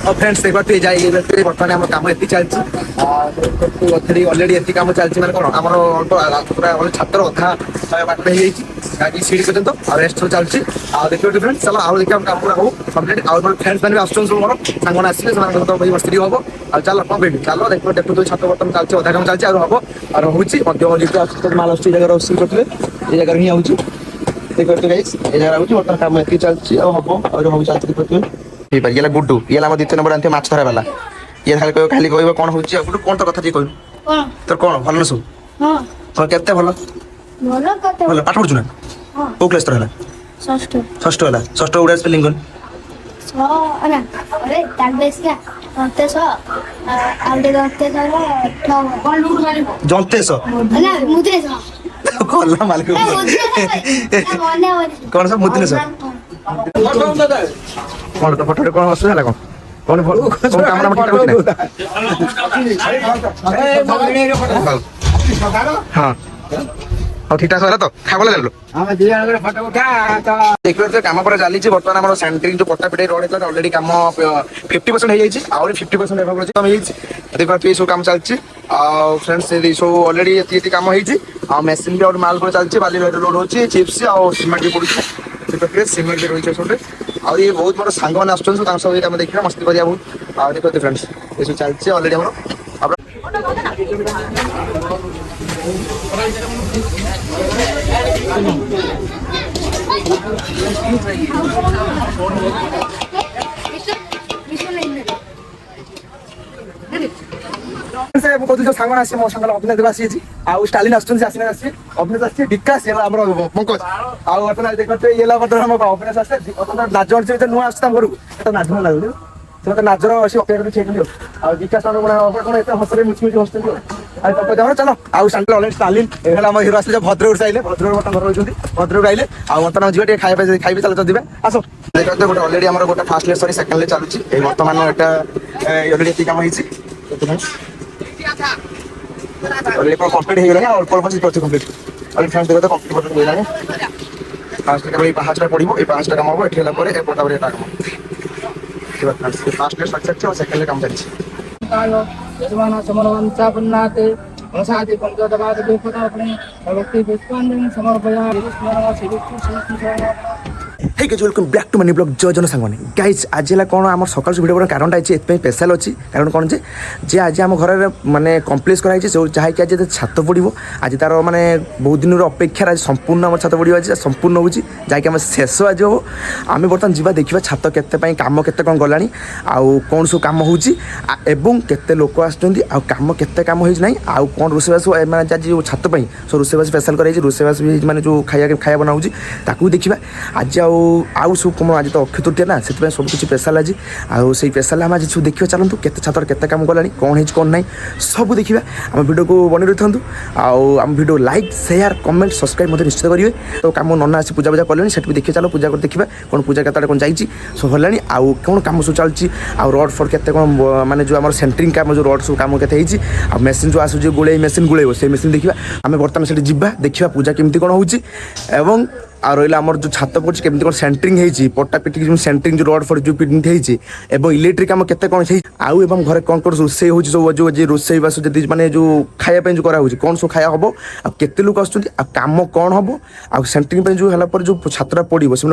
Friends देखो तु जाई बर्तमान हम काम एति चलछि ऑलरेडी एति काम चलछि माने कोन हमर पूरा छात्र अधा बाट हे जाइछि गाड़ी सीढ़ी पर्यंत और रेस्ट चलछि आ देखो फ्रेंड्स चलो आ देखि हम काम पूरा हो कंप्लीट और फ्रेंड्स माने आछन सब मोर संगन आसीले समान तो बई मस्ती होबो आ चलो कोन बेबी चलो देखो देखो तो छात्र बर्तमान चलछि अधा काम चलछि और होबो और होछि मध्य जितो माल अस्ति जगह रोसी करथले ए जगह ही आउछि देखो तो गाइस ए जगह आउछि बर्तमान काम एति चलछि और होबो और होबो चलछि देखो ठीक है ये गुड्डू ये हम द्वितीय नंबर आनते माछ धरा वाला ये खाली कहबो कोन होछि गुड्डू कोन तो कथा जे कहू कोन तोर कोन भल नसु हां तो केते भल भल कते भल पाठ पढछु ना हां को क्लास तोर हला षष्ठ हला षष्ठ उडा स्पेलिंग कोन स अना अरे ताबेस का जंते स आउडे जंते स कोन लूट मारी जंते स अना मुद्रे स कोला मालिक कोन स मुद्रे स कोन तो फोटो कोन हसु हला कोन कोन कैमरा में ठीक होछि हां और ठीक ठाक होला तो खाबले लेलो हम दिया फोटो उठा तो देखो तो काम पर चाली छी वर्तमान हमर सेंटरिंग जो पट्टा पिटे रोड है ऑलरेडी काम 50% हे जाई छी और 50% एभा कर छी हम हे छी देखो तो ये सब काम चल छी आ फ्रेंड्स ये सब ऑलरेडी एती काम हे छी आ मशीन भी और माल पर चल छी बाली लोड होची चिप्स और सीमेंट भी पड़ी छी देखो सीमेंट भी रही छै छोटे और ये बहुत बड़ सांग मन आछन सब सब हम देखिरा मस्ती करिया बहुत आ देखो तो फ्रेंड्स ये सब चल छी ऑलरेडी हमर से कहते जो सांगन आसी मो सांगल अभिनय देव आसी आ स्टालिन आछन से आसीना आसी अभिनय आसी विकास येला हमर पंकज आ अपन देखते येला बदर हम अभिनय आसे अपन नाजन से नुआ आस्ता करू त नाजन लागले तो नाजर आसी अपेक्षा चेक लियो आ विकास हमर कोन एते हसरे मुचमुच हसते आ तो जाओ चलो आ सांगल ऑलरेडी स्टालिन एला हम हीरो आसे भद्रपुर से आइले भद्रपुर बटा घर रहउछंती भद्रपुर आइले आ वर्तमान जीवा खाइबे चलो दिबे आसो देखते गोटे ऑलरेडी हमर गोटे फर्स्ट ले सॉरी सेकंड ले चालुची ए वर्तमान एटा ऑलरेडी एती काम हिची और ये कंप्लीट हो गला और परफॉर्मेंस प्रोसेस कंप्लीट और फ्रेंड्स देखो तो कंप्लीट हो गला फास्ट का ये पांचटा पड़िबो ए पांचटा काम होबो एठेला परे ए पटा परे काम ठीक है फ्रेंड्स फास्ट ले सक्सेस और सेकंड ले काम चलछि आयो यजमान समरवन चापन्नाते वसाति पंचदबाद देवता अपने भक्ति पुष्पांजलि समर्पया स्मरण शिविष्टु hey guys welcome back to money blog जय जन सांगने गाइस आज है कौन आम सकाल भिडियो बना कारण अच्छी स्पेशल अच्छी कारण कौन जे आज आम घर माने कम्प्लीट कराई जहाँकि आज छात पड़ो आज तार माने बहुत दिन अपेक्षा आज संपूर्ण आम छात पड़ो आज संपूर्ण हो जहाँकि आम शेष आज हम आम बर्तमान जा देखा छात के कम के कौन गला आउ कौन सब कम होते लोक आम के कम हो आउ कौन रोषेबास मैंने आज छात पर सब रोषेबास स्पेशल कराई रोषेबास भी मैंने जो खाया बनाऊँ ताकू देखा आज आउ सब कम आज तो अक्षय तृतीया ना से सब किसी स्पेशल आज आउ से स्पेशल आम आज सब देखिए चलतु के छात्र के कम गला कौन है कौन ना सब देखा आम वीडियो को बनी रही था आम video like share comment subscribe मत निश्चित करेंगे तो कम नना आसी पूजा पूजा कले भी देखिए चलो पूजा कर देखा कौन पूजा केत कौन जाइए सब हलानी आउ कौन कम सब चलती आउ रड फड के कौन माने जो आम सेंटरिंग कम जो रड सब कम के मेसीन जो आसूँ गोले मेसीन गुड़े से मेसीन देखा आम बर्तमान से देखा पूजा केमती कौन हो आ रहा आम जो छात पड़ी केमती कौन सेंटरिंग होती पट्टा पिटिक जो सेंटरिंग जो रड फड जो पिटिंग होती इलेक्ट्रिक आम के कौन आउ घर कौन कौन रोसे हो जो रोसे बास जी मैंने जो खायापी जो कराऊँ कौन सब खाया हम आते लोक आम कौन हम आ सेंटरिंग जो है जो छात्रा पड़ो से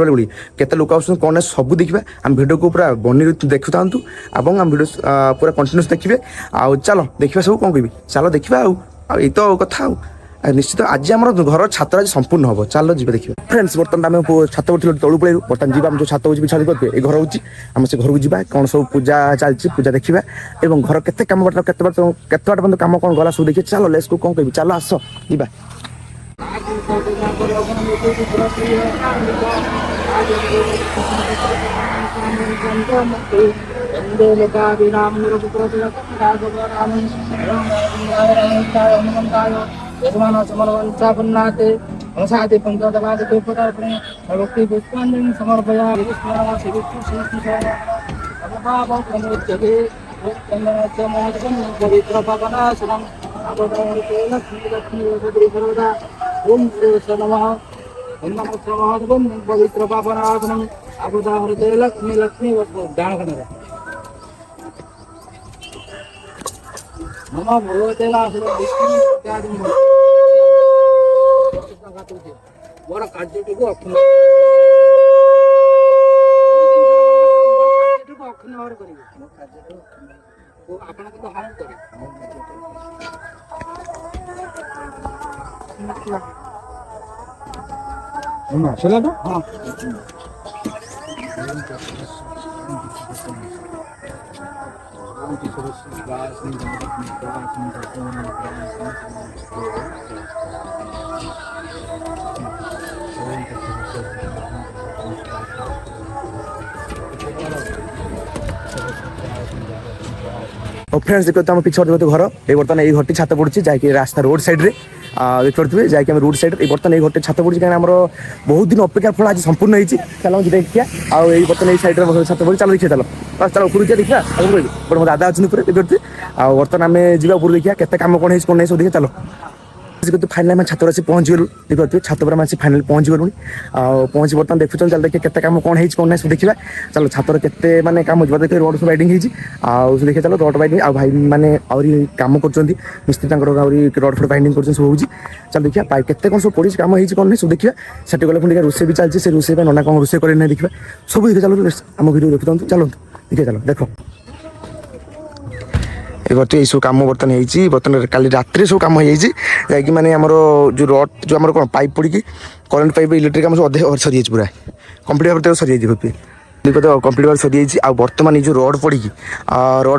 केते लोक आस कौन सब देखा आम भिडियो को पूरा बनी देखु था आम भिडियो पूरा कंटिन्यूस देखिए आउ चलो देखा सब कौन कह चलो देखा आई तो कथा निश्चित आज आम घर छात्र आज संपूर्ण हम चलो जी देखिए फ्रेंड्स बर्तमान आम छात पड़े तलू पड़े बर्तमान जी जो छात हो छात करते ये घर हो से घर को जा कौन सब पूजा चलती पूजा देखा और घर के कम बाट के बंद कम कौन गला सब देखिए चलो लेस को कौन कह चलो आस जा यजमान समरवन चापन्नाते वसाति पंचदबाद देवता अपने भक्ति पुष्पांजलि समर्पया स्मरण शिविष्टु शिविष्टु पवित्र पवनासनं ओम नमः पवित्र पापनासनं अबुदाहृते लक्ष्मी लक्ष्मी दान करना ମାମା ଭଲ ଦେଲା ଆସିଲା ମୋର କାର୍ଯ୍ୟଟିକୁ ଅକ୍ଷୁଣ୍ଣ କରିବେ ମୋ କାର୍ଯ୍ୟଟିକୁ ଆପଣଙ୍କୁ ତ ହାମ କରିବେ ସେଟା ହଁ फ्रेंड्स देखो आम पिछड़ देखते घर ये बर्तमान ये घरटी छात पड़ी जैक रास्ता रोड साइड रे देखिए जैक रोड साइड बर्तमान ये घरटी छात पड़ी कहीं आम बहुत दिन अपेक्षा फल आज संपूर्ण होती चलो देखिए आउ बर्तमान ये सैड्रे छात पड़ी चलो देखिए चलो चलो ऊपर देखिए बट मो दादा अच्छे देखिए बर्तमान आम जा ऊपर देखिए केते काम कौन है सब देखिए चलो फाइनाल आम छात आसी पहुँच गलु देखिए छात पर आसी फाइनाल पहुँच गलु पहुँच बर्तमान देखुन चल देखिए केते काम कौन है कौन ना सब देखा चलो छातर केते माने काम हो देखिए रोड सब राइडिंग होती देखिए चलो रोड बाइडिंग आ भाई मैंने आहरी काम कर मिस्त्री रोड फड बाइंडिंग कर सब होगी चल देखिए पाइप केते कौन सब पड़ी काम हो कौन नहीं सब देखिए सेठी गले पुणी रोसे भी चलती से रोसे नना कौन रोसे करें देखिए सब देखिए चलो आम वीडियो देखी दिखाँ चलो देखिए चलो देख ये सब कम बर्तन होती बर्तन काली रात सब कम हो जाकि मैंने आमर जो रड जो आम कौन पाइप पड़ी करेन्ट पाइप इलेक्ट्रिक आम सब अधे सरी पूरा कम्प्लीट भाव सरी देखो कम्प्लीट भाव सरी आ बर्तमान ये जो रड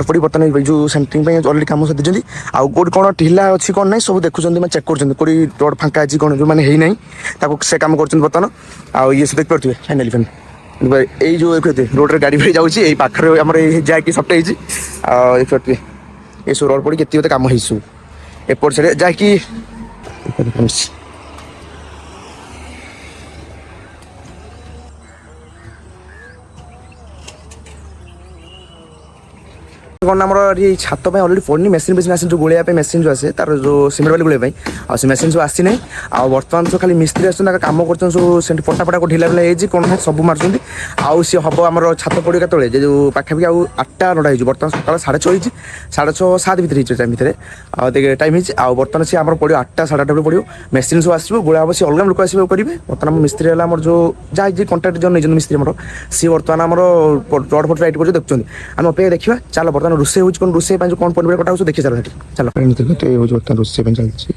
पड़ी बर्तमान जो सेंटरिंग अलरेडी कम सदी आउट कौन ढिला अच्छी कौन ना सब देखुं मैं चेक कर कौटी रड फांका अच्छी कौन जो मैंने है से कम कर बर्तमान आउ ये सब देख पारे फाइनाली फाइनाल ये जो देखते रोड गाड़ी भाई जाऊँगी पाखे आम जैक सफ्ट देखिए ये सब रोड पड़ी केते काम है एपट साइड जैकि कौन आम छात अलरेडी पड़नी मेसीन मेसीन जो गोलिया मेसीन जो आसे तार जो सिमेंट बाली गोलिया आ मेसीन सब आसी ना आ बर्तमान सब खाली मिस्त्री आस काम कर सब पटापटा को ढिला ढिला हो कौन सब मार्च आउ सी हम आम छात पड़े केतले जो पाखापाखि आउ 8टा 9टा हो बर्तमान सकाल 6:30 6:30 7 भितर टाइम भितर टाइम हो बर्तमान सी आम पड़ो 8टा 8:30 पड़ो मेसीन सब आसो गोला हम सी अलग लोक आसो करेंगे बर्तमान मिस्त्री है आम जो जहाँ कंट्राक्ट जो नहीं मिस्त्री आम सी बर्तमान आम रड फट राइट कर देखुं आम अपेक्षा देखा चल बर्तमान रोसे हो रोसे जो कौन पनीर कटा देखिए चलो चलो देखो ये बर्तमान रोसे चलती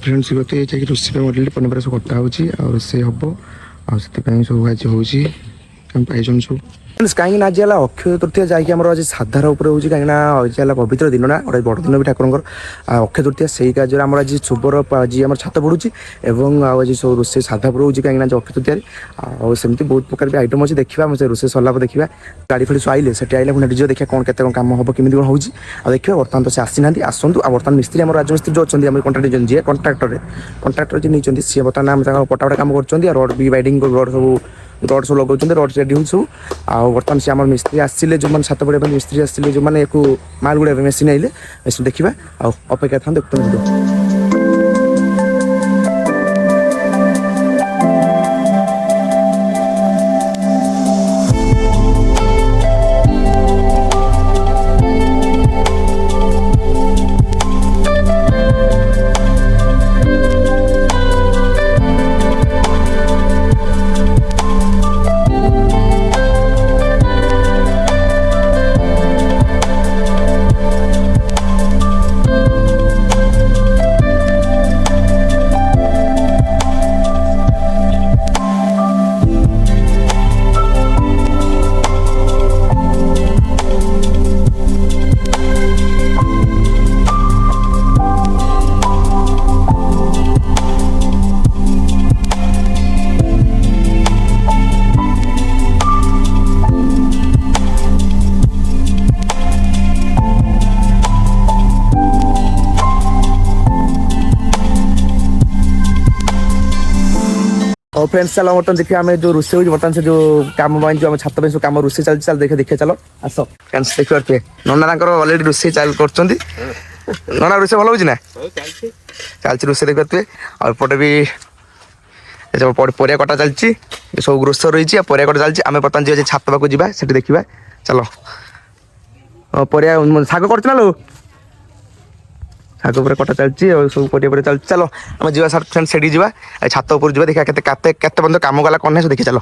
फ्रेंड्स गते जाकि रोसे मडल पनीर सब कटा हो रोसे हम आपाई सब आज होजन सब कहीं आज है अक्षय तृतीया जैक आज साधार उपर हो कहीं आज है पवित्र दिन ना गोटे बड़ दिन भी ठाकुर अक्षय तृतीया से कार्य आम आज शुभर आज आम छात पड़ुची आज सब रोसे साधा पर हो कहीं आज अक्षय तृतीय सेमती बहुत प्रकार भी आइटम अच्छे देखा रोसे सरला देखा गाड़ी फाड़ी सब आइले से आइले पुणी देखिए कौन के कम हम कमी कौन होगी देखिए बर्तमान तो से आसी ना आसतु बर्तमान मिस्त्री आम राजमिस्त्री जो अच्छे कंट्राक्टर जी कंट्राक्टर जी नहीं सी बर्तमान पटापटा कम कर रड भी बाइडिंग रड सब रड सब लगे रड रेडी हो सब बर्तमान से आम मिस्त्री आसिले जो मैंने छात पड़ा मिस्त्री आसिले जो मैंने माल गुड़ा मेसीन आइले सब देखा अपेक्षा था देखते और फ्रेंड्स चलो बर्तमान देखिए आम जो रोसे हो बर्तमान से जो काम जो आम छात सब कम रोसे चलती चल देखिए देखिए चलो आस फ्रेंड्स देखिए नना अलरेडी रोसे चल कर ନା ରୋଷେଇ ଭଲ ହଉଛି ନା ଚାଲିଛି ରୋଷେଇ ଦେଖିପାରୁଥିବେ। ଆଉ ଏପଟେ ବି ପରିବା କଟା ଚାଲିଛି ସବୁ ଗ୍ରୋସର ରହିଛି ଆଉ ପରିବା କଟା ଚାଲିଛି। ଆମେ ବର୍ତ୍ତମାନ ଯିବା ଛାତ ପାଖକୁ ଯିବା ସେଠି ଦେଖିବା ଚାଲ। ପରିବା ଶାଗ କରୁଛୁ ନା ଲୋ ଶାଗ ଉପରେ କଟା ଚାଲିଛି ଆଉ ସବୁ ପରିବା ଉପରେ ଚାଲିଛି। ଚାଲ ଆମେ ଯିବା ସେଠି ଯିବା ଛାତ ଉପରୁ ଯିବା ଦେଖିବା କେତେ ପର୍ଯ୍ୟନ୍ତ କାମ ଗଲା କ'ଣ ନାହିଁ ଦେଖି ଚାଲ।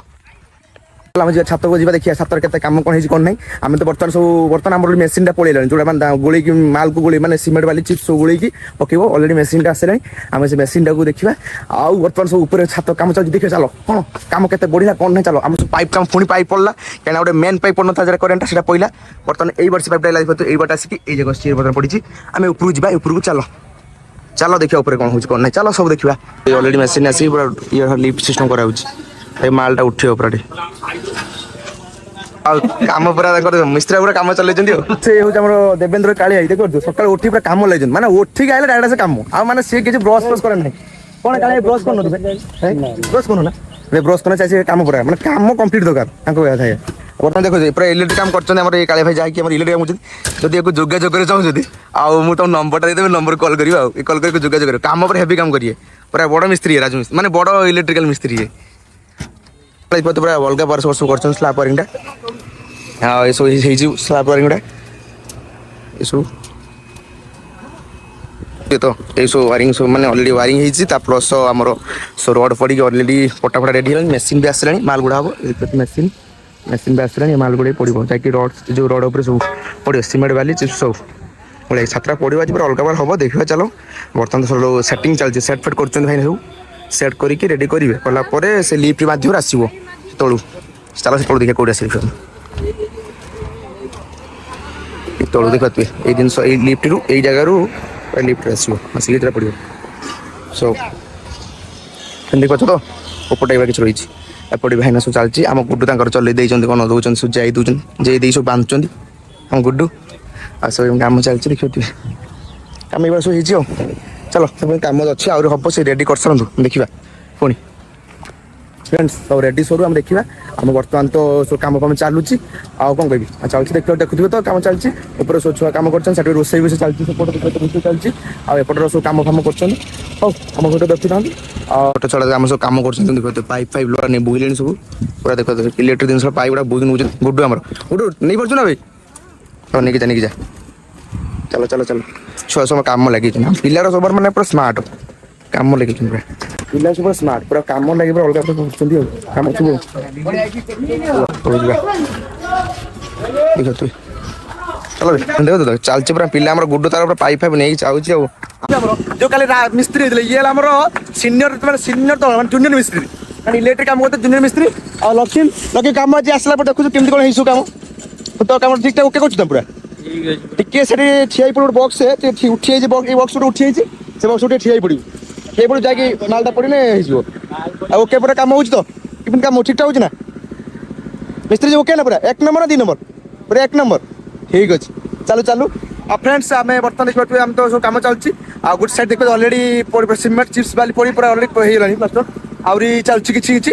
ଆମେ ଯିବା ଛାତକୁ ଯିବା ଦେଖିବା ଛାତରେ କେତେ କାମ କ'ଣ ହେଇଛି କ'ଣ ନାହିଁ। ଆମେ ତ ବର୍ତ୍ତମାନ ଆମର ମେସିନ୍ଟା ପଳେଇଲାଣି ଯୋଉଟା ମାନେ ଗୋଳେଇକି ମାଲକୁ ଗୋଳେଇ ମାନେ ସିମେଣ୍ଟ ବାଲି ଚିପ୍ସ ସବୁ ଗୋଳେଇକି ପକେଇବ ଅଲରେଡ଼ି ମେସିନ୍ଟା ଆସିଲାଣି। ଆମେ ସେ ମେସିନ୍ଟାକୁ ଦେଖିବା। ଆଉ ବର୍ତ୍ତମାନ ସବୁ ଉପରେ ଛାତ କାମ ଚାଲିଛି ଦେଖିବା ଚାଲ କ'ଣ କାମ କେତେ ବଢ଼ିଲା କ'ଣ ନାହିଁ ଚାଲ। ଆମ ସବୁ ପାଇପ୍ କାମ ପୁଣି ପାଇପ୍ ପଡ଼ିଲା କାହିଁକିନା ଗୋଟେ ମେନ୍ ପାଇପ୍ ପଡ଼ିନଥିଲା ଯାହା କରେଣ୍ଟଟା ସେଟା ପଡ଼ିଲା। ବର୍ତ୍ତମାନ ଏଇ ବର୍ଷ ପାଇପ୍ଟା ଲାଗିପାରୁଥିବ ଏଇ ବାଟ ଆସିକି ଏଇ ଜାଗା ବର୍ତ୍ତମାନ ପଡ଼ିଛି। ଆମେ ଉପରକୁ ଯିବା ଉପରକୁ ଚାଲ ଚାଲ ଦେଖିବା ଉପରେ କ'ଣ ହେଉଛି କ'ଣ ନାହିଁ ଚାଲ ସବୁ ଦେଖିବା। ଅଲରେଡ଼ି ମେସିନ୍ ଆସିକି ପୁରା ଲିଫ୍ଟ ସିଷ୍ଟମ୍ କରାହେଉଛି ଏ ମାଲଟା ଉଠିବ ପୁରା ଆଉ କାମ ପୁରା ତାଙ୍କର ମିସ୍ତ୍ରୀ ପୁରା କାମ ଚଲେଇଛନ୍ତି। ଆଉ ସେ ହେଉଛି ଆମର ଦେବେନ୍ଦ୍ର କାଳିଆ ଦେଖନ୍ତୁ ସକାଳୁ ଉଠି ପୁରା କାମ ଲାଗିଛନ୍ତି ମାନେ ଉଠିକି ଆଇଲେ ଡାଇରେକ୍ଟ ସେ କାମ ଆଉ ମାନେ ସିଏ କିଛି ବ୍ରସ୍ ଫ୍ରସ୍ କରେ ନାହିଁ। କ'ଣ କାଳିଆ ବ୍ରସ୍ କରୁନ ବ୍ରସ୍ କରୁନ ନା ବ୍ରସ୍ କଲେ ଚାଲିଛି କାମ ପୁରା ମାନେ କାମ କମ୍ପ୍ଲିଟ୍ ଦରକାର ତାଙ୍କ କହିବା ଥାଏ। ବର୍ତ୍ତମାନ ଦେଖୁଛି ପୁରା ଇଲେକ୍ଟ୍ରିକ୍ କାମ କରୁଛନ୍ତି ଆମର ଏଇ କାଳିଆ ଭାଇ ଯାହାକି ଆମର ଇଲେକ୍ଟ୍ରିକ୍ କାମ କରୁଛନ୍ତି। ଯଦି ଏକୁ ଯୋଗାଯୋଗରେ ଚାହୁଁଛନ୍ତି ଆଉ ମୁଁ ତମ ନମ୍ବରଟା ଦେଇଦେବି ନମ୍ବର କଲ୍ କରିବ ଆଉ ଏ କଲ୍ କରିକି ଯୋଗାଯୋଗ କରିବ। କାମ ପୁରା ହେଭି କାମ କରିବେ ପୁରା ବଡ଼ ମିସ୍ତ୍ରୀ ରାଜୁ ମିସ୍ତ୍ରୀ ମାନେ ବଡ଼ ଇଲେକ୍ଟ୍ରିକାଲ ମିସ୍ତ୍ରୀ ପୁରା ଅଲଗା ବର୍ଷ କରୁଛନ୍ତି ସ୍ଲାବ୍ ୱାରିଂଟା। ଆଉ ଏସବୁ ହେଇଛି ସ୍ଲାବ୍ ୱାରିଂଟା ଏସବୁ ତ ଏଇସବୁ ୱାରିଂ ସବୁ ମାନେ ଅଲରେଡ଼ି ୱାରିଂ ହେଇଛି ତା ପ୍ଲସ୍ ଆମର ରଡ଼ ପଡ଼ିକି ଅଲରେଡ଼ି ପଟାଫଟା ରେଡ଼ି ହେଲାଣି। ମେସିନ୍ ବି ଆସିଲାଣି ମାଲ ଗୁଡ଼ା ହବ ମେସିନ୍ ବି ଆସିଲାଣି ମାଲ ଗୁଡ଼ା ପଡ଼ିବ ଯାଇକି ରଡ଼ ଯେଉଁ ରଡ଼ ଉପରେ ସବୁ ପଡ଼ିବ ସିମେଣ୍ଟ ବାଲି ଚିପ୍ସ ସବୁ ପଡ଼ିବ ସାତଟା ପଡ଼ିବ ଆଜି ପୁରା ଅଲଗା ବାର ହବ ଦେଖିବା ଚାଲ। ବର୍ତ୍ତମାନ ସବୁ ସେଟିଂ ଚାଲିଛି ସେଟ୍ ଫେଟ୍ କରୁଛନ୍ତି ଭାଇ ସବୁ ସେଟ୍ କରିକି ରେଡ଼ି କରିବେ କଲା ପରେ ସେ ଲିଫ୍ଟ ମାଧ୍ୟମରେ ଆସିବ ତଳୁ ଚାଲ ସେ ତଳୁ ଦେଖିବା କେଉଁଠି ଆସିବ ତଳୁ ଦେଖିପାରୁଥିବେ ଏଇ ଜିନିଷ ଏଇ ଲିଫ୍ଟରୁ ଏଇ ଜାଗାରୁ ଲିଫ୍ଟରେ ଆସିବ ଆସିକି ଏଇଟା ପଡ଼ିବ ସୋ ଦେଖିପାରୁଛ ତ ଉପଟା ଏଇଭଳିଆ କିଛି ରହିଛି। ଏପଟେ ଭାଇନା ସବୁ ଚାଲିଛି ଆମ ଗୁଡୁ ତାଙ୍କର ଚଲେଇ ଦେଇଛନ୍ତି କ'ଣ ଦେଉଛନ୍ତି ସବୁ ଯାଇ ଦେଉଛନ୍ତି ଯାଇ ଦେଇ ସବୁ ବାନ୍ଧୁଛନ୍ତି ଆମ ଗୁଡୁ ଆଉ ସବୁ କାମ ଚାଲିଛି ଦେଖିପାରୁଥିବେ କାମ ଏଇଭଳିଆ ସବୁ ହେଇଛି ଆଉ ଚାଲ ସେପାଇଁ କାମ ଅଛି ଆହୁରି ହବ ସେ ରେଡ଼ି କରିସାରନ୍ତୁ ଦେଖିବା ପୁଣି ଫ୍ରେଣ୍ଡସ୍ ସବୁ ରେଡ଼ି ସରୁ ଆମେ ଦେଖିବା। ଆମ ବର୍ତ୍ତମାନ ତ ସବୁ କାମ ଚାଲୁଛି ଆଉ କ'ଣ କହିବି ଚାଲିଛି ଦେଖୁଥିବେ ତ କାମ ଚାଲିଛି ଉପରେ ସବୁ ଛୁଆ କାମ କରୁଛନ୍ତି ସେଠି ରୋଷେଇ ଚାଲିଛି ସେପଟେ ରୋଷେଇ ଚାଲିଛି ଆଉ ଏପଟର ସବୁ କାମ କରୁଛନ୍ତି। ହଉ ଆମ ଘରେ ଦେଖୁଥାନ୍ତି ଆଉ ଗୋଟେ ଛଡ଼ା ଆମ ସବୁ କାମ କରୁଛନ୍ତି ଦେଖୁଥିବେ ପାଇପ୍ ବୋହିଲେଣି ସବୁ ପୁରା ଦେଖୁଥିବେ ଇଲେକ୍ଟ୍ରିକ୍ ଜିନିଷ ପାଇପ୍ ଗୁଡ଼ା ବୋହିକି ନେଉଛନ୍ତି। ଗୁଡୁ ଆମର ଗୁଡୁ ନେଇପାରୁଛୁ ନା ଭାଇ ହଁ ନେଇକି ଯା ଚାଲ ଛୁଆ ସବୁ କାମ ଲାଗିଛନ୍ତି ପିଲାର ସବୁ ମାନେ ପୁରା ସ୍ମାର୍ଟ କାମ ଲାଗିଛନ୍ତି ପୁରା ପିଲା ସବୁ ସ୍ମାର୍ଟ ପୁରା କାମ ଲାଗି ପୁରା ଅଲଗା କରୁଛନ୍ତି ଆଉ କାମ ସବୁ ଚାଲ ଚାଲିଛି ପୁରା ପିଲା ଆମର ଗୁଡୁ ତାର ପୁରା ପାଇପ୍ ଫାଇପ୍ ନେଇକି ଯାଉଛି ଆଉ ଯୋଉ କାଲି ମିସ୍ତ୍ରୀ ହେଇଥିଲେ ଇଏ ହେଲା ଆମର ସିନିୟର ତଳ ମାନେ ଜୁନିୟର ମିସ୍ତ୍ରୀ ମାନେ ଇଲେକ୍ଟ୍ରିକ୍ କାମ କରୁଥିଲେ ଜୁନିୟର ମିସ୍ତ୍ରୀ ଆଉ ଲକ୍ଷ୍ମୀ କାମ ଆଜି ଆସିଲା ପରେ ଦେଖୁଛୁ କେମିତି କ'ଣ ହେଇଛୁ କାମ ତ କାମ ଠିକ୍ ଠାକ୍ ଓକେ କରୁଛୁ ତ ପୁରା ଟିକେ ସେଠି ଠିଆ ହେଇ ପଡ଼ିବ ବକ୍ସ ଉଠି ଯାଇଛି ଏଇ ବକ୍ସ ଗୋଟେ ଉଠି ଯାଇଛି ସେ ବକ୍ସ ଟିକେ ଠିଆ ହେଇ ପଡ଼ିବୁ ଯାଇକି ମାଲଟା ପଡ଼ିଲେ ହେଇଯିବ ଆଉ ଓକେ ପୁରା କାମ ହେଉଛି ତ କେମିତି କାମ ଠିକ୍ ଠାକ୍ ହେଉଛି ନା ମିସ୍ତ୍ରୀ ଓକେ ନା ପୁରା 1 ନମ୍ବର ନା 2 ନମ୍ବର ପୁରା 1 ନମ୍ବର ଠିକ୍ ଅଛି ଚାଲୁ ଆଉ ଫ୍ରେଣ୍ଡସ୍ ଆମେ ବର୍ତ୍ତମାନ ଦେଖିପାରୁଥିବେ ଆମେ ତ ସବୁ କାମ ଚାଲିଛି ଆଉ ଗୋଟେ ସାଇଡ୍ ଦେଖିବା ଅଲରେଡ଼ି ସିମେଣ୍ଟ ଚିପ୍ସ ବାଲି ପଡ଼ି ପୁରା ଅଲରେଡ଼ି ହେଇଗଲାଣି ପ୍ଲାଷ୍ଟର ଆହୁରି ଚାଲୁଛି କିଛି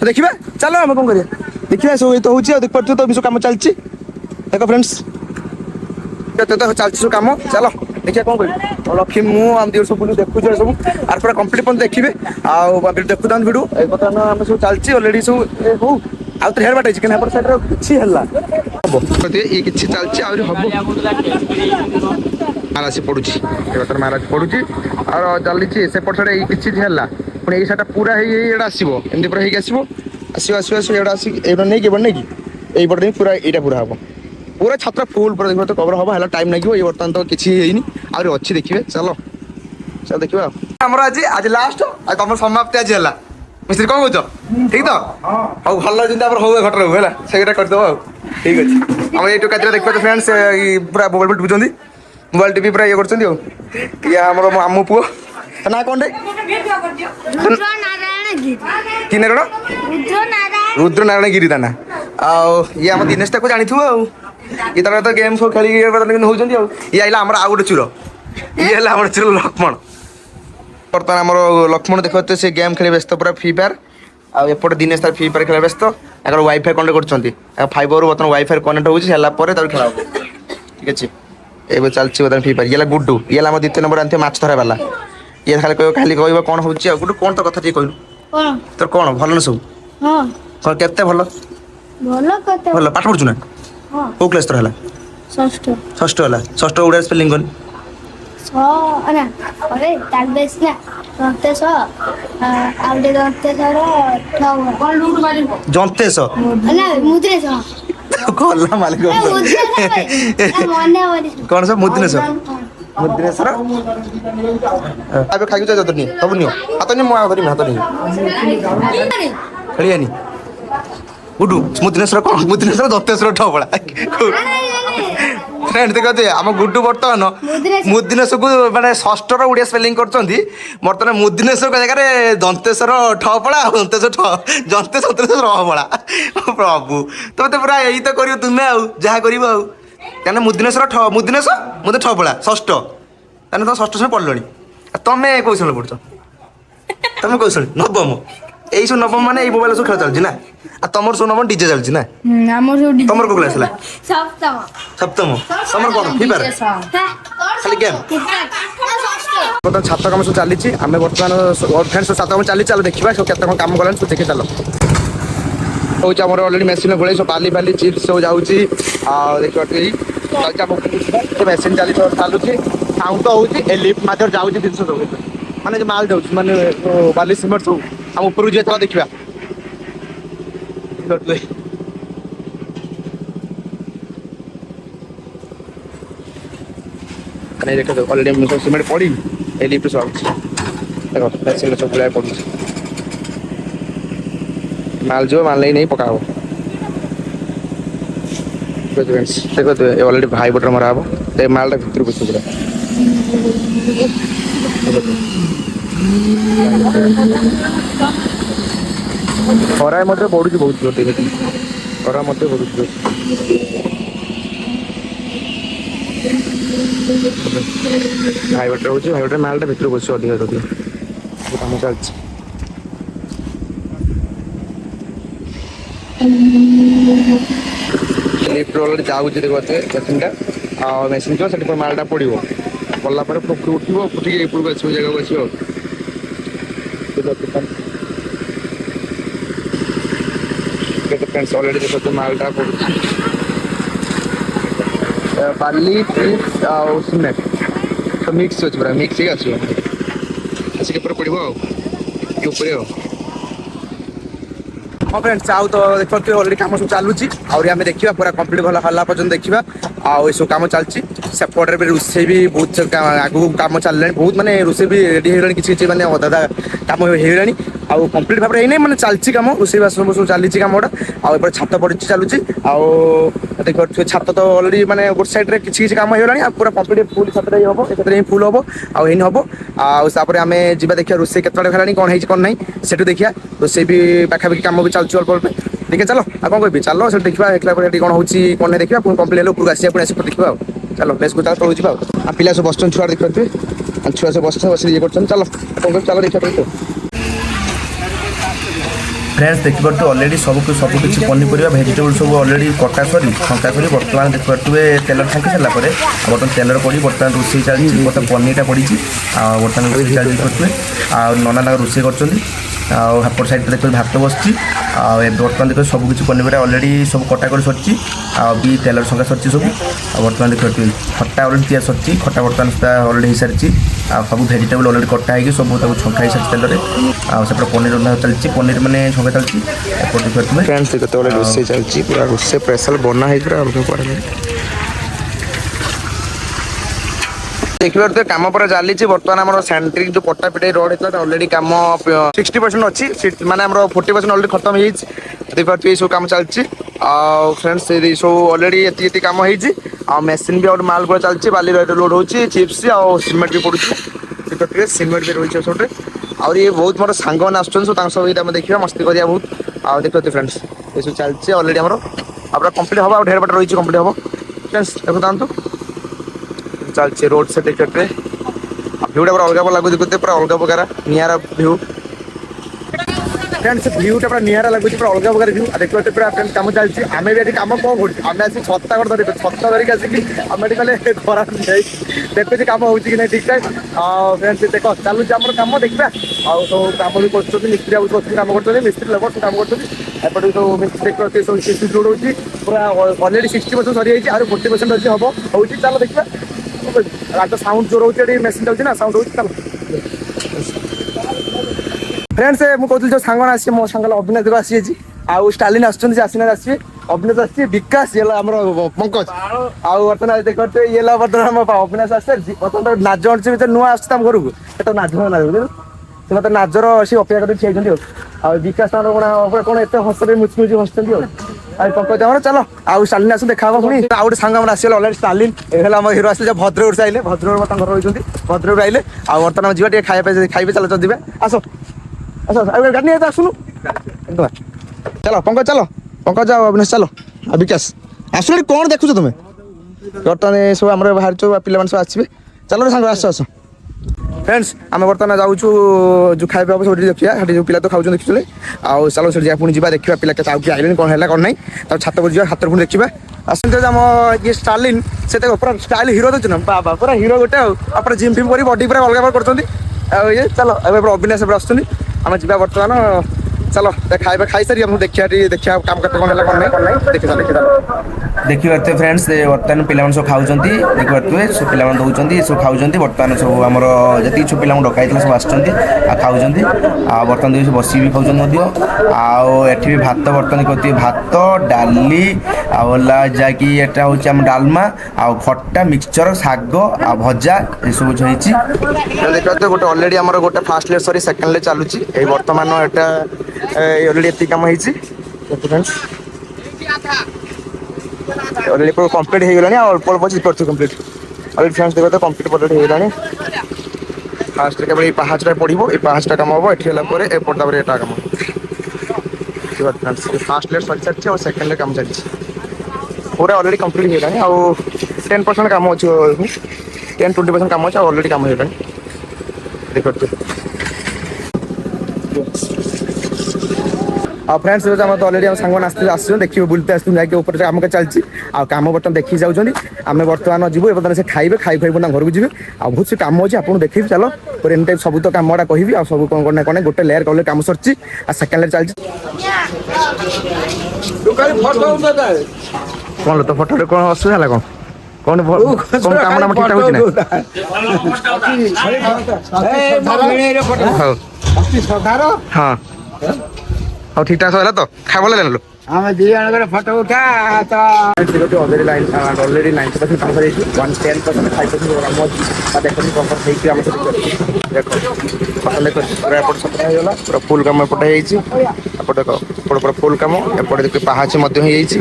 ଦେଖିବା ଚାଲ ଆମେ କ'ଣ କରିବା ଦେଖିବା ସବୁ ତ ହେଉଛି ଆଉ ଦେଖିପାରୁଥିବେ ତ ସବୁ କାମ ଚାଲିଛି ଦେଖ ଫ୍ରେଣ୍ଡସ୍ ଚାଲିଛି ସବୁ କାମ ଚାଲ ଦେଖିବା କ'ଣ କରିବି ଆଉ ଲକ୍ଷ୍ମୀ ମୁଁ ଆମ ଦିଅ ସବୁ ଦେଖୁଛୁ ସବୁ ଆର ପୁରା କମ୍ପ୍ଲିଟ୍ ପର୍ଯ୍ୟନ୍ତ ଦେଖିବେ ଆଉ ଦେଖୁଥାନ୍ତୁ ଭିଡ଼ିଓ ବର୍ତ୍ତମାନ ଆମେ ସବୁ ଚାଲିଛି ଅଲରେଡ଼ି ସବୁ ହଉ ଆଉ ତ ହେୟାର ବାଟ ହେଇଛି କାହିଁକି ଏପଟ ସାଇଡ଼୍ରେ କିଛି ହେଲା ହବ ଇଏ କିଛି ଚାଲିଛି ଆହୁରି ହବ ମାଲ ଆସି ପଡ଼ୁଛି ବର୍ତ୍ତମାନ ମାଲ ଆସି ପଡ଼ୁଛି ଆଉ ଚାଲିଛି ସେପଟ ସାଇଡ଼୍ ଏଇ କିଛି ହେଲା ପୁଣି ଏଇ ସାଇଡ଼୍ଟା ପୁରା ଏଇଟା ଆସିବ ଏମିତି ପୁରା ହେଇକି ଆସିବ ଏଇଟା ଆସିକି ଏଇଟା ନେଇକି ଏଇପଟେ ପୁରା ଏଇଟା ପୁରା ହବ ପୁରା ଛାତ୍ର ଫୁଲ୍ ପୁରା ଦେଖିବ ତ କଭର ହବ ହେଲା ଟାଇମ୍ ଲାଗିବ ଏଇ ବର୍ତ୍ତମାନ ତ କିଛି ହେଇନି ଆହୁରି ଅଛି ଦେଖିବେ ଚାଲ ଦେଖିବା ଆମର ଆଜି ଲାଷ୍ଟ ଆଉ ତମର ସମାପ୍ତି ଆଜି ହେଲା ମିସ୍ତ୍ରୀ କ'ଣ କହୁଛ ଠିକ୍ ତ ହଉ ଭଲ ଯେମିତି ଆମର ହଉ ଘଟଣା ହଉ ହେଲା ସେଇଟା କରିଦେବ ଆଉ ଠିକ୍ ଅଛି ଆମର ଏଇଠୁ କାର୍ଯ୍ୟ ଦେଖିବା ଫ୍ରେଣ୍ଡସ୍ ପୁରା ମୋବାଇଲ୍ ଟିପୁଛନ୍ତି ମୋବାଇଲ୍ ଟିପି ପୁରା ଇଏ କରୁଛନ୍ତି ଆଉ ଇଏ ଆମର ଆମ ପୁଅ ନା କ'ଣଟେ କି ନା କ'ଣ ରୁଦ୍ର ନାରାୟଣ ଗିରି ତା ନା ଆଉ ଇଏ ଆମ ଦିନେଶ ତାକୁ ଜାଣିଥିବ ଆଉ ଇଏ ତାର ତ ଗେମ୍ ସବୁ ଖେଳିକି ହେଉଛନ୍ତି ଆଉ ଇଏ ଆଇଲା ଆମର ଆଉ ଗୋଟେ ଚୁର ଇଏ ହେଲା ଆମର ଚୁର ଲକ୍ଷ୍ମଣ ବର୍ତ୍ତମାନ ଆମର ଲକ୍ଷ୍ମଣ ଦେଖୁଥିବେ ସେ ଗେମ୍ ଖେଳି ବ୍ୟସ୍ତ ପୁରା ଫ୍ରି ଫାୟାର ଆଉ ଏପଟେ ଦିନେଶ ତାର ଫ୍ରି ଫାୟାର ଖେଳିବା ବ୍ୟସ୍ତ ତାଙ୍କର ୱାଇଫାଇ କନେକ୍ଟ କରୁଛନ୍ତି ଫାଇବରରୁ ବର୍ତ୍ତମାନ ୱାଇଫାଇ କନେକ୍ଟ ହେଉଛି ହେଲା ପରେ ତାକୁ ଖେଳା ହେବ ଠିକ୍ ଅଛି ଏବେ ଚାଲିଛି ବର୍ତ୍ତମାନ ଫ୍ରି ଫାୟାର। ଇଏ ଗୁଡୁ, ଇଏ ଆମ ଦ୍ୱିତୀୟ ନମ୍ବର ଆଣିଥିବ ମାଛ ଧରା ବାଲା। ଇଏ ଖାଲି କହିବ କଣ ହଉଛି ଆଉ। ଗୁଡୁ କଣ ତ କଥା ଟିକେ କହିଲୁ, କଣ ତୋର କଣ ଭଲ ନା ସବୁ? ହଁ କଣ କେତେ ଭଲ? ଭଲ କେତେ ଭଲ ପାଠ ପଢୁଛୁ ନା? ହଁ କୋଉ କ୍ଲାସ୍ ତୋର ହେଲା? ଷଷ୍ଠ ଷଷ୍ଠ ହେଲା। ଷଷ୍ଠ ଓଡ଼ିଆ ସ୍ପେଲିଂ କନି। ନା ଅରେ ତାଲବେଶ ନା ଦନ୍ତେଶ ଆଉ ଗୋଟେ ଦନ୍ତେଶର ଜନ୍ତେଶ ନା ମୁଦ୍ରେଶ ଗଲା ମାଲିକ ମନେ ହବନି କଣ ସବୁ ମୁଦିନେଶ ମୁଦିନେଶର ଏବେ ଖାଇକି ଯାଅ ନିଅ ସବୁ ନିଅ ହାତ ନିଅ ମୁଁ ଆଉ କରିବି ହାତ ନିଅ ଖେଳିଆନି ଗୁଡୁ ମୁଦିନେଶର କଣ ମୁଦିନେଶର ଦନ୍ତେଶର ଠପଳା ଫ୍ରେଣ୍ଡ ଦେଖ ଆମ ଗୁଡୁ ବର୍ତ୍ତମାନ ମୁଦିନେଶକୁ ମାନେ ଷଷ୍ଠର ଓଡ଼ିଆ ସ୍ପେଲିଂ କରୁଛନ୍ତି ବର୍ତ୍ତମାନ ମୁଦିନେଶର ଜାଗାରେ ଦନ୍ତେଶର ଠପଳା ଆଉ ଜନ୍ତେ ସନ୍ତେଶ ରହପଳା ପ୍ରଭୁ ତମେ ତ ପୁରା ଏଇ ତ କରିବ ତୁମେ ଆଉ ଯାହା କରିବ ଆଉ କାହିଁକିନା ମୁଦିନେଶ ମୋତେ ଠପଳା ଷଷ୍ଠ ତାହେଲେ ତମେ ଷଷ୍ଠ ଶ୍ରେଣୀ ପଢ଼ିଲଣି ତମେ କୋଉ ଶ୍ରେଣୀ ପଢୁଛ ତମେ କୋଉ ଶ୍ରେଣୀ ନବମ ଏଇ ସବୁ ନବମ ମାନେ ଏଇ ମୋବାଇଲ ସବୁ ଖେଳ ଚାଲିଛି ନା ଆଉ ତମର ସବୁ ନବମ ଡିଜେ ଚାଲିଛି ନା ତମର କୋଉ କ୍ଲାସ ହେଲା ସପ୍ତମ ତମର କଣ ଫିଫାର ଖାଲି ଗେମ୍ ବର୍ତ୍ତମାନ ଛାତ କାମ ସବୁ ଚାଲିଛି ଆମେ ବର୍ତ୍ତମାନ ଫ୍ରେଣ୍ଡ ସବୁ ଛାତ କାମ ଚାଲିଛି ଚାଲ ଦେଖିବା ସବୁ କେତେ କଣ କାମ କଲାଣି ସବୁ ଦେଖି ଚାଲ ହଉଛି ଆମର ଅଲରେଡି ମେସିନ୍ ଗୋଳେଇ ସବୁ ବାଲି ବାଲି ଚିପ୍ସ ସବୁ ଯାଉଛି ଆଉ ଦେଖିବା ଯାଉଛି ଆମ ମେସିନ୍ ଚାଲୁଛି ସାଉଣ୍ଡ ହଉଛି ଏ ଲିଫ୍ଟ ମାଧ୍ୟମରେ ଯାଉଛି ଜିନିଷ ସବୁ ମାନେ ଯୋଉ ମାଲ ଯାଉଛି ମାନେ ବାଲି ସିମେଣ୍ଟ ସବୁ ଆମ ଉପରକୁ ଯିବା ଚାଲ ଦେଖିବା ଦେଖ ଅଲରେଡି ସିମେଣ୍ଟ ପଡ଼ି ଏ ଲିଫ୍ଟ ସବୁ ଆଉଛି ଦେଖ ମେସିନ୍ ସବୁ ଗୁଡ଼ାଏ ପଡୁଛି ମାଲ ଯିବ ମାଲ ନେଇ ପକା ହବ ଦେଖ ଅଲରେଡି ଭାଇ ବଟର ମରା ହବ ଏ ମାଲଟା ଭିତରୁ ପଶିବ ପୁରା ଖରା ମଧ୍ୟ ବଢୁଛି ବହୁତ ଜୋର ଖରା ମଧ୍ୟ ବଢୁଛି ଭାଇ ବଟର ହଉଛି ଭାଇ ବଟର ମାଲଟା ଭିତରୁ ପଶିବ ଅଧିକ କାମ ଚାଲିଛି লিফ্ট অলরেডি যাଉଛି ଦେଖ ମେସିନ୍ଟା ଆଉ ମେସିନ୍ ଯିବ ସେଠି ମାଲଟା ପଡ଼ିବ ପଡ଼ିଲା ପରେ ଉପରକୁ ଉଠିବ ଉଠିକି ଉପରକୁ ଆସିବ ଜାଗାକୁ ଆସିବ ଅଲରେଡି ଦେଖ ମାଲଟା ପଡ଼ୁଛି ବାଲି ଚିପ୍ସ ଆଉ ସିମେଣ୍ଟ ସବୁ ମିକ୍ସ ଅଛି ପୁରା ମିକ୍ସ ହେଇକି ଆସିବ ଆସିକି ଉପରେ ପଡ଼ିବ ଆଉ ଉପରେ ଆଉ ହଁ ଫ୍ରେଣ୍ଡସ୍ ଆଉ ତ ଦେଖନ୍ତୁ ଅଲରେଡି କାମ ସବୁ ଚାଲୁଛି ଆହୁରି ଆମେ ଦେଖିବା ପୁରା କମ୍ପ୍ଲିଟ୍ ଭଲ ହେଲା ପର୍ଯ୍ୟନ୍ତ ଦେଖିବା ଆଉ ଏସବୁ କାମ ଚାଲିଛି ସେପଟରେ ବି ରୋଷେଇ ବି ବହୁତ ଆଗକୁ କାମ ଚାଲିଲାଣି ବହୁତ ମାନେ ରୋଷେଇ ବି ରେଡି ହେଇଗଲାଣି କିଛି କିଛି ମାନେ ଅଧା କାମ ହେଇଗଲାଣି ଆଉ କମ୍ପ୍ଲିଟ୍ ଭାବରେ ହେଇନାହିଁ ମାନେ ଚାଲିଛି କାମ ରୋଷେଇ ବାସ ସବୁ ଚାଲିଛି କାମଟା ଆଉ ଏପଟେ ଛାତ ପଡ଼ିଛି ଚାଲୁଛି ଆଉ ଦେଖିପାରୁଥିବେ ଛାତ ତ ଅଲରେଡି ମାନେ ଗୋଟେ ସାଇଡରେ କିଛି କିଛି କାମ ହେଇଗଲାଣି ଆଉ ପୁରା କମ୍ପ୍ଲିଟ୍ ଫୁଲ୍ ଛାତଟା ହିଁ ହବ ଏକାଥରେ ହିଁ ଫୁଲ୍ ହବ ଆଉ ହେଇନି ହବ ଆଉ ତାପରେ ଆମେ ଯିବା ଦେଖିବା ରୋଷେଇ କେତେବେଳେ ହେଲାଣି କ'ଣ ହେଇଛି କ'ଣ ନାହିଁ ସେଠୁ ଦେଖିବା ରୋଷେଇ ବି ପାଖାପାଖି କାମ ବି ଚାଲୁଛି ଅଳ୍ପ ଅଳ୍ପ ଦେଖିବା ଚାଲ ଆଉ କ'ଣ କହିବି ଚାଲ ସେଠି ଦେଖିବା ଦେଖିଲା ପରେ ଏଠି କ'ଣ ହେଉଛି କ'ଣ ନାହିଁ ଦେଖିବା ପୁଣି କମ୍ପ୍ଲିଟ୍ ହେଲେ ଉପରକୁ ଆସିବା ପୁଣି ଆସିକି ଦେଖିବା ଆଉ ଚାଲ ପ୍ଲେସ୍କୁ ଚାଲ ତଳକୁ ଯିବା ଆଉ ପିଲା ସବୁ ବସୁଛନ୍ତି ଛୁଆ ଦେଖିପାରୁଥିବେ ଛୁଆ ସବୁ ବସିଛନ୍ତି ବସିକି ଇଏ କରୁଛନ୍ତି ଚାଲ କ'ଣ ଚାଲ ଦେଖିବା फ्रेंड्स देखिपे अलरेडी सबकि पनीपरिया भेजिटेबल सब अलरेडी कटा सरी छंका सरी बर्तमान देखिपे तेल छांकी सारा बर्तमान तेल पड़ी बर्तमान रोषे चलती बर्तमान पनीरटा पड़ी बर्तमान रोषे चलती देखिए नना रोषे कर साइड देखिए भात बसची बर्तमान देखिए सबकि पनीपरिया अलरेडी सब कटाक सरी भी तेल छंका सरी सब बर्तमान देखिए खटा अलरेडी तैयार सरी खटा बर्तमान सुधा अलरेडी हो सारी सब भेजिटेबल अलरेडी कटा है सब छंका सारी तेल पनीर रंधा चलती पनीर मैंने छंका चलती फ्रेंड्स देखते रोषे चलती पूरा रोषे स्पेशल बना है पूरा देखिए कम पर चली बर्तमान आम सेंट्रिक जो पट्टा पिटाई रोड होता अलरेडी कम 60% अच्छी माने 40% अलरेडी खत्म हो सब कम चलती फ्रेंड्स सब अलरेडी ये कम हो मेसीन भी माल पूरा चलती बाली लोड हो चिप्स आ सीमेंट भी पड़ू सीमेंट भी रही है और ये बहुत मोर सांग मैंने आसो देखिए मस्ती करिया बहुत आ देखते फ्रेंड्स ये सब चलती अलरेडी आम कम्प्लीट हम ढेर बाट रही कम्प्लीट हम फ्रेंड्स देखो चलती रोड से देखते भ्यूटा पूरा अलग लगुच देखते पूरा अलग प्रकार निरा भ्यू फ्रेंड्स व्यूटा पूरा निरा लगुच पूरा अलग प्रकार व्यू देखो पूरा फ्रेंड्स काम चलती आम भी कम कौन कर आम आसी छत्ता धर छत्ता धरिक आसिक आम कले खराब देखुच कम हो ठीक ठाक फ्रेंड्स देख चलुच आम कम देखा आउ सब कम भी कर मिस्त्री बाबू कम कर मिस्त्री लोक सब कम करपटे सब मिस्त्री सब जोड़ी पूरा अलरेडी 60% सरी जाइए और 40% अच्छी हम हो चलो देखा रात साउंड जोर होती मेसीन चलती ना साउंड हो चलो फ्रेंड्स मुझे कहती जो सांग आस मो सांग अभिनाश को आसी आउ स्टालिन आसुँच आसना आसवे अभिनाश आस विकास ये पंकज आउ बर्तमान देखते ये बर्तमान अभिनाश आस बर्तमान नाज अणुची भर नुआ आस घर को नाज से मतलब नाजर सी अपेक्षा कर छाई विकास कौन एत हसरे मुचमुची हसुँच पंकज आम चलो आउ स्टालिन आस देखा पुणी आउ गए सांग आसगले अलरेडी स्टालिन ये हिरो आसे भद्रक से आइले भद्रक घर रही भद्रक आइले आउ बर्तमान जी खाइबे चलो चलते आस अच्छा गाड़ी नहीं आसुनु चलो पंकज जाओ अविनाश चलो विकास आसुन कौन देखुच तुम बर्तमान सब आम बाहर पिला सब आसवे चलो सांग आस आस फ्रेंड्स आम बर्तमान जाऊँ जो खाଇବା सब देखिए जो पिला तो खाऊ देखुले आउ चलो से पुणी जा देखा पिला के आइले कौन है कौन ना तब छात पर जा हाथ पुणी देखा आसते आम ये स्टालिन से पूरा स्टाइल हिरो देते ना बाबा पूरा हिरो गोटे आप जिम फिम कर बडी पूरा अलग कर ये चलो अविनाश आसुँच आम जा बर्तमान चलो खाଇବା खाई हम देखा काम करते कौन है कौन नहीं देखी पारे फ्रेंड्स बर्तमान पिला सब खाऊँ देखी पारे सब पिला दौरान सब खाऊँ बर्तमान सब आम जी सब पिला डकाई सब आसुँच खाऊँ बर्तमान सब बस भी खाऊँ आठ भी भात बर्तमान करते भात डाली आला जि एटा हूँ आम डालमा आ खट्टा मिक्सचर शाग आ भजा ये सब देखते गोटे अलरेडी आम गोटे फास्ट लेयर सरी सेकेंड लेयर चलुची बर्तमान एटा अलरेडी एति काम होइछि अलरेडी पूरा कंप्लीट हो गलानी अल्प अल्प परछ कंप्लीट अलरेडी फ्रेंड्स देखो तो कंप्लीट परछ हो गलानी फास्ट रे केवल पाहाचटा पड़िबो ए पाहाचटा काम होबो एठी हला परे ए पड़ता परे एटा काम ठीक बात फ्रेंड्स फास्ट लेयर सरी सच्ची और सेकंड लेयर काम चलछि पूरा अलरेडी कंप्लीट हो गलानी और 10% काम होछि 10-20% काम होछि अलरेडी काम हो गलानी देखो आ फ्रेंड्स जो तो अलरेडी हम सांग आसते आस देखिए बुलते आस जाके ऊपर काम चलती आ काम बर्तमान देखी जाऊँ आम बर्तमान जीव बर्तमान से खाइबे खाई घर को जी आ बहुत से कम अच्छे आपको देखिए चलो एनी टाइम सब तो कम गुड़ा कहि आ सब कौन कौन गोटे लेयर कले कम सरची आ सेकेंड लेयर चलती कौन तो फोटो कौन असुविधा है कौन कौन काम नाम ठीक ठाक हाँ हाँ ठीक ठाक है तो खाइब लेन हम दी जन फोटो उठा तो ऑलरेडी 90% काम कर 110% 5% काम देखो कंफर्ट ହେଇକି ଆମ देखो देखो पूरा एपट सप्लाई होला पूरा फुल काम एपट ହେଇଛି एपट देखो पूरा फुल काम एपट देखो पाहाच मध्य ହେଇଛି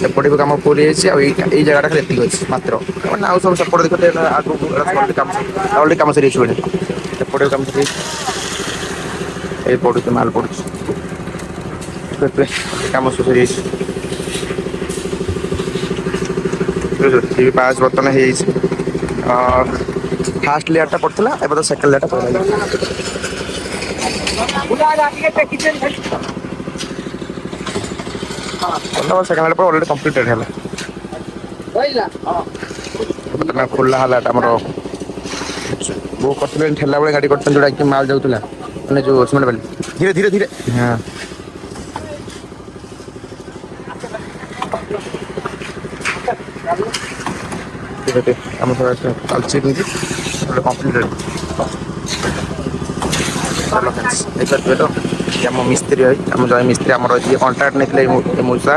एपट भी काम फुल ହେଇଛି ଆଉ এই জায়গাটা খালি এତିକି ଅଛି ମାତ୍ର ମାନେ ଆଉ ସବୁ ସେପଟ ଦେଖो ଆଗକୁ काम ऑलरेडी काम ସରି ଅଛି एपट काम सରି এই পড়ୁଛି ମାଲ ପଡୁଛି काम सरी पाँच बर्तन हो फास्ट लेयरटा पड़ता है तो सेकेंड लेयरटा पड़ा सेकेंड लेयर ऑलरेडी कंप्लीटेड है खुला है वो करते ठेला बेले गाड़ी करते जोड़ा कि माल जाऊला मैंने जो सीमेंट बाली धीरे धीरे धीरे हाँ आम चलती कम्प्लीट चलो देखिए तो आम मिस्त्री आम जय मिस्त्री आम जी कंट्राक्ट नहीं मूसा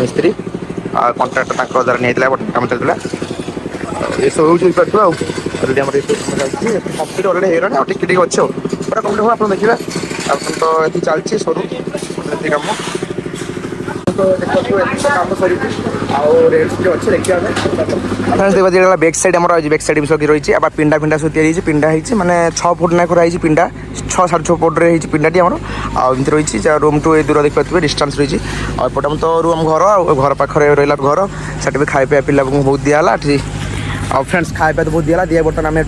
मिस्त्री कंट्राक्ट द्वारा नहीं काम चलता ये सब पार्थ ऑलरेडी आम कम्प्लीट अलरेडी होगा टिक अच्छे पूरा कम्प्लीट हो आप देखिए आप तो ये चलती सरू काम काम सरी देखा बैक साइड आम बैक साइड भी सकी रही है पिंडा फिंडा सब तैयारी पिंडा होती मैंने 6 फुट ना कराई पिंडा 6-6.5 फुट्रे पिंडाटी आम आमती रही रूम टू दूर देखते पारे डिस्टेंस रही और तो रूम घर घर पाखे रहा घर से भी खाई पिया पिला बहुत दिहला ଆଉ ଫ୍ରେଣ୍ଡସ୍ ଖାଇବା ତ ବହୁତ ଦିଆଲା ଦିଆ ବର୍ତ୍ତମାନ ଆମେ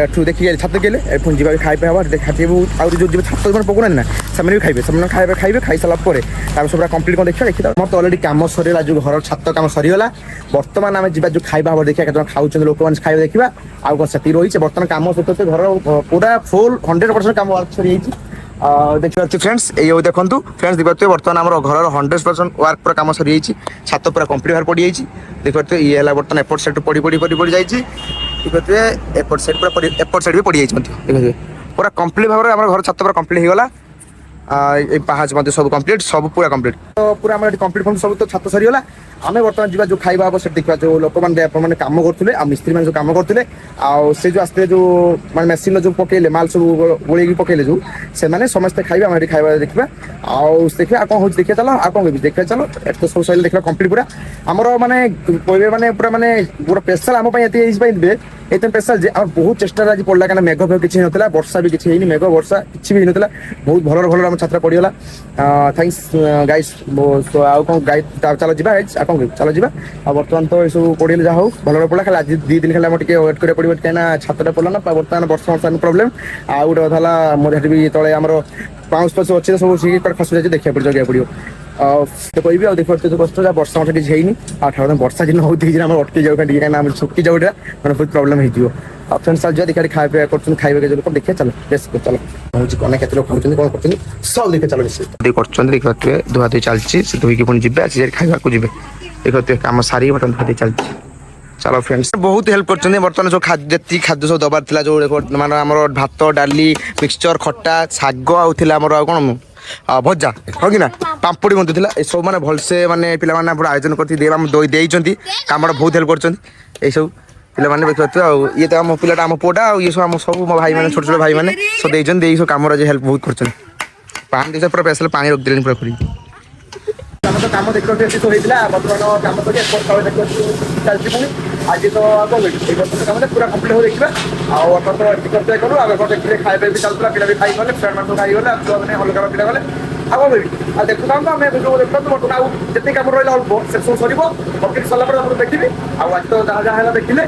ଏଠୁ ଦେଖିକି ଛାତ ଗଲେ ପୁଣି ଯିବା ଖାଇବା ହବ ଖାଇବୁ ଆଉ ଯେଉଁ ଯିବେ ଛାତ ମାନେ ପକଉନାହାନ୍ତି ନା ସେମାନେ ବି ଖାଇବେ ସେମାନେ ଖାଇବେ ଖାଇସାରିଲା ପରେ ତାପରେ ସବୁ କମ୍ପ୍ଲିଟ୍ କ'ଣ ଦେଖିବା ମୋର ତ ଅଲରେଡ଼ି କାମ ସରିଗଲା ଯେଉଁ ଘର ଛାତ କାମ ସରିଗଲା ବର୍ତ୍ତମାନ ଆମେ ଯିବା ଯେଉଁ ଖାଇବା ହବ ଦେଖିବା କେତେ ଜଣ ଖାଉଛନ୍ତି ଲୋକମାନେ ଖାଇବା ଦେଖିବା ଆଉ କ'ଣ ସେତିକି ରହିଛି ବର୍ତ୍ତମାନ କାମ ସହିତ ଘର ପୁରା ଫୁଲ୍ 100% କାମ ୱାର୍କ ସରିଯାଇଛି ଦେଖିପାରୁଛି ଫ୍ରେଣ୍ଡସ୍ ଏଇ ଦେଖନ୍ତୁ ଫ୍ରେଣ୍ଡସ୍ ଦେଖିପାରୁଥିବେ ବର୍ତ୍ତମାନ ଆମର ଘରର 100% ୱାର୍କ ପୁରା କାମ ସରିଯାଇଛି ଛାତ ପୁରା କମ୍ପ୍ଲିଟ୍ ଭାବରେ ପଡ଼ିଯାଇଛି ଦେଖିପାରୁଥିବେ ଇଏ ହେଲା ବର୍ତ୍ତମାନ ଏପଟ ସାଇଡ଼୍ ପଡ଼ି ଯାଇଛି ଦେଖିପାରୁଥିବେ ଏପଟ ସାଇଡ଼୍ ବି ପଡ଼ିଯାଇଛି ମଧ୍ୟ ଦେଖିପାରୁଥିବେ ପୁରା କମ୍ପ୍ଲିଟ୍ ଭାବରେ ଆମର ଘର ଛାତ ପୁରା କମ୍ପ୍ଲିଟ୍ ହେଇଗଲା এই পাহাচ মধ্যে সব কমপ্লিট সব পুরা কমপ্লিট তো পুরা আমার এটি কমপ্লিট সব তো ছাত্র সরিগলা আমি বর্তমান যা যে খাଇବା হব সেটা দেখা যে লোক মানে কাম করলে আর মিস্ত্রি মানে যে কাম করলে সে যে আসলে যে মানে মেସିନ যে পকাইলে মাল সব গোড়াইকি পকাইলে যে সে সমস্তে খাইবে আমি এটি খাଇବା দেখা দেখবা আর কম হচ্ছে দেখে চাল আর কম দেখা চাল এটি তো সব সরিলে দেখা কমপ্লিট পুরা আমার মানে কইবে মানে পুরা মানে পুরা স্পেশাল আমার এতে দেবে এইটা স্পেশাল যে আমার বহুত চেষ্টা আজ পড়লা কারণ মেঘ ফেঘ কিছু হইনଥିଲା বর্ষা ବି କିଛି ହେଇନି মেঘ বর্ষা କିଛି ବି ହେଇନଥିଲା ବହୁତ ଭଲରେ ଭଲରେ ଆମ ଛାତ୍ର ପଡ଼ିଗଲା থ্যাঙ্কস গাইস ଆଉ କ'ଣ ଗାଇ ଚାଲ ଯିବା ଗାଇସ୍ ଆଉ କ'ଣ ଚାଲ ଯିବା ଆଉ ବର୍ତ୍ତମାନ ତ ଏସବୁ ପଡ଼ିଗଲେ ଯାହା ହଉ ଭଲରେ ପଡ଼ିଲା ଖାଲି ଆଜି 2 ଦିନ ଖାଲି ଆମର ଟିକେ ୱେଟ୍ କରିବାକୁ ପଡ଼ିବ କାହିଁକିନା ଛାତଟା ପଡ଼ିଲା ନା ବର୍ତ୍ତମାନ ବର୍ଷା ପ୍ରୋବ୍ଲେମ୍ ଆଉ ଗୋଟେ କଥା ହେଲା ମୋର ସେଠି ବି ତଳେ ଆମର ପାଉଁଶ ପାଉଁଶ ଅଛି ସବୁ ଖସି ଯାଇଛି ଦେଖିବାକୁ ପଡ଼ିବ ଜଗିବାକୁ ପଡ଼ିବ କହିବି ଆଉ ଦେଖିପାରୁଥିବେ କଷ୍ଟ ଯାହା ବର୍ଷା ମତେ କିଛି ହେଇନି ଆଉ ଠାରୁ ବର୍ଷା ଦିନ ହଉଛି ଆମର ଅଟକି ଯାଉ ଟିକେ କାହିଁକିନା ଆମେ ଶୁକି ଯାଉ ଏଇଟା ମାନେ ବହୁତ ପ୍ରୋବ୍ଲେମ୍ ହେଇଯିବ ଆଉ ଫ୍ରେଣ୍ଡସ୍ ଚାଲ ଯିବା ଦେଖିବା ଖାଇବା ପିଇବା କରୁଛନ୍ତି ଖାଇବା ଲୋକ ଦେଖିବା ଚାଲ ବେଶ ଚାଲ ହଉଛି କ'ଣ କେତେ ଲୋକ ଖାଉଛନ୍ତି କ'ଣ କରୁଛନ୍ତି ସବୁ ଦେଖିବା ଚାଲ ବେଶୀ କରୁଛନ୍ତି ଦେଖିପାରୁଥିବେ ଧୁଆ ଧୁଇ ଚାଲିଛି ସେ ଧୋଇକି ପୁଣି ଯିବେ ଆସି ଖାଇବାକୁ ଯିବେ ଦେଖିପାରୁଥିବେ କାମ ସାରିକି ବର୍ତ୍ତମାନ ଧୁଆ ଧୁଇ ଚାଲିଛି ଚାଲ ଫ୍ରେଣ୍ଡସ୍ ବହୁତ ହେଲ୍ପ କରୁଛନ୍ତି ବର୍ତ୍ତମାନ ସବୁ ଯେତିକି ଖାଦ୍ୟ ସବୁ ଦେବାର ଥିଲା ଯେଉଁ ମାନେ ଆମର ଭାତ ଡାଲି ମିକ୍ସଚର ଖଟା ଶାଗ ଆଉ ଥିଲା ଆମର ଆଉ କ'ଣ ଭଜା ହଁ କି ନା ପାମ୍ପଡ଼ି ମଧ୍ୟ ଥିଲା ଏସବୁ ମାନେ ଭଲସେ ମାନେ ପିଲାମାନେ ପୁରା ଆୟୋଜନ କରିକି ଦେଇଛନ୍ତି କାମଟା ବହୁତ ହେଲ୍ପ କରୁଛନ୍ତି ଏଇସବୁ ପିଲାମାନେ ଦେଖିପାରୁଥିବେ ଆଉ ଇଏ ତ ଆମ ପିଲାଟା ଆମ ପୁଅଟା ଆଉ ଇଏ ସବୁ ଆମ ସବୁ ମୋ ଭାଇମାନେ ଛୋଟ ଛୋଟ ଭାଇମାନେ ସବୁ ଦେଇଛନ୍ତି ଏଇ ସବୁ କାମରେ ହେଲ୍ପ ବହୁତ କରୁଛନ୍ତି ପାଣି ଦେଇଛ ପୁରା ସ୍ପେଶାଲ ପାଣି ରଖିଦେଲେଣି ପୁରା କରି ଆମର ତ କାମ ଦେଖିବାକୁ ଏଠି ସବୁ ହେଇଥିଲା ବର୍ତ୍ତମାନ କାମ କରି ଚାଲିଛି ପୁଣି ଆଜି ତ କ'ଣ ଏଇ ବର୍ତ୍ତମାନ କାମରେ ପୁରା କମ୍ପ୍ଲିଟ୍ ହଉ ଦେଖିବା ଆଉ ବର୍ତ୍ତମାନ ତ ଏଠି କରିତେ କଲୁ ଆଉ ଏପଟେ ଦେଖିଲେ ଖାଇବା ବି ଚାଲୁଥିଲା ପିଲା ବି ଖାଇଗଲେ ଫ୍ରେଣ୍ଡ ମାନେ ସବୁ ଖାଇଗଲେ ଆଉ ଛୁଆମାନେ ଅଲଗା ପିଲା ଗଲେ ଆଉ କ'ଣ କହିବି ଆଉ ଦେଖୁଥାନ୍ତୁ ଆମେ ଦେଖନ୍ତୁ ବର୍ତ୍ତମାନ ଆଉ ଯେତିକି କାମ ରହିଲା ଅଳ୍ପ ସେ ସବୁ ସରିବ କମ୍ପ୍ଲିଟ୍ ସରିଲା ପରେ ଆପଣ ଦେଖିବି ଆଉ ଆଜି ତ ଯାହା ହେଲା ଦେଖିଲେ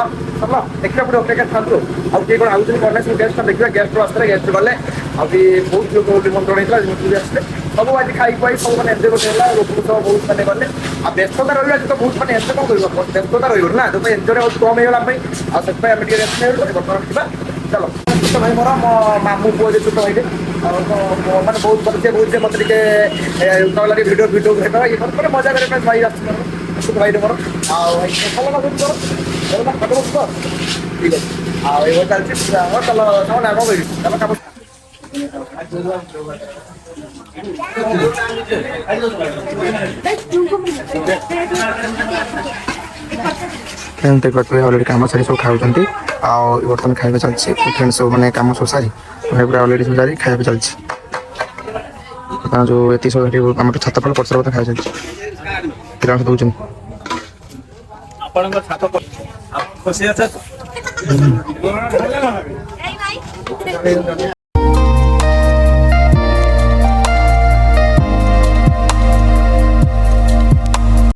ଆଉ ସରିଲା ଦେଖିବା ପୁଣି ଅପେକ୍ଷା ଥାନ୍ତୁ ଆଉ କିଏ କ'ଣ ଆଉଛନ୍ତି କ'ଣ ନାହିଁ ସବୁ ଗେଷ୍ଟ ଦେଖିବା ଗେଷ୍ଟ ଆସିଥିଲେ ଗେଷ୍ଟ ଗଲେ ଆଉ ବି ବହୁତ ଲୋକ ନିମନ୍ତ୍ରଣ ହେଇଥିଲା ବି ଆସିଲେ ସବୁ ଆଜି ଖାଇ ଖୁଆଇ ସବୁ ମାନେ ଏନ୍ଜୟ କରୁଥିଲେ ହେଲା ଲୋକ ସବୁ ବହୁତ ମାନେ ଗଲେ ଆଉ ବ୍ୟସ୍ତତା ରହିଲା ଆଜି ତ ବହୁତ ମାନେ ଏନ୍ଜୟ କ'ଣ କରିବ ବ୍ୟସ୍ତତା ରହିବ ନା ଯୋଉପାଇଁ ଏନ୍ଜୟ ବହୁତ କମ୍ ହେଇଗଲା ପାଇଁ ଆଉ ସେଥିପାଇଁ ଆମେ ଟିକେ ରେଷ୍ଟ ନେଇଗଲୁ ବର୍ତ୍ତମାନ ଯିବା ଚାଲ ଛୋଟ ଭାଇ ମୋର ମୋ ମାମୁଁ ପୁଅ ଯେ ଛୋଟ ଭାଇଟେ ଆଉ ମାନେ ବହୁତ ଭଲ ସେ ବହୁତ ମୋତେ ଟିକେ ଲାଗେ ଭିଡ଼ିଓ ଭେଟ ଇଏ କରେ ମଜା କରିବା ପାଇଁ ଭାଇ ଆସୁଛି ଛୋଟ ଭାଇଟେ ମୋର ଆଉ ଭଲ ଲାଗୁଛି ମୋର ଫଟୋ ଉଠୁଛ ଠିକ୍ ଅଛି ଆଉ ଏଇଭଳି ଚାଲିଛି ଚାଲ ଚାଲ ନା କ'ଣ କହିବି ଚାଲ କାମ অলরেডি কাম সারি সব খাওয়া ଆଉ ବର୍ତ୍ତମାନ ଖାଇବା ଚାଲିଛି ଫ୍ରେଣ୍ଡ ସବୁ ମାନେ କାମ ସବୁ ସାରି ପୁରା ଅଲରେଡ଼ି ସବୁ ସାରି ଖାଇବା ଚାଲିଛି ଯେଉଁ ଏତିକି ସବୁ ଆମର ଛାତ ଫଳ ପଛରେ କଥା ଖାଇବା ଚାଲିଛି ପିଲାମାନେ ଦେଉଛନ୍ତି ଆପଣଙ୍କ ଛାତ ଖୁସି ଅଛ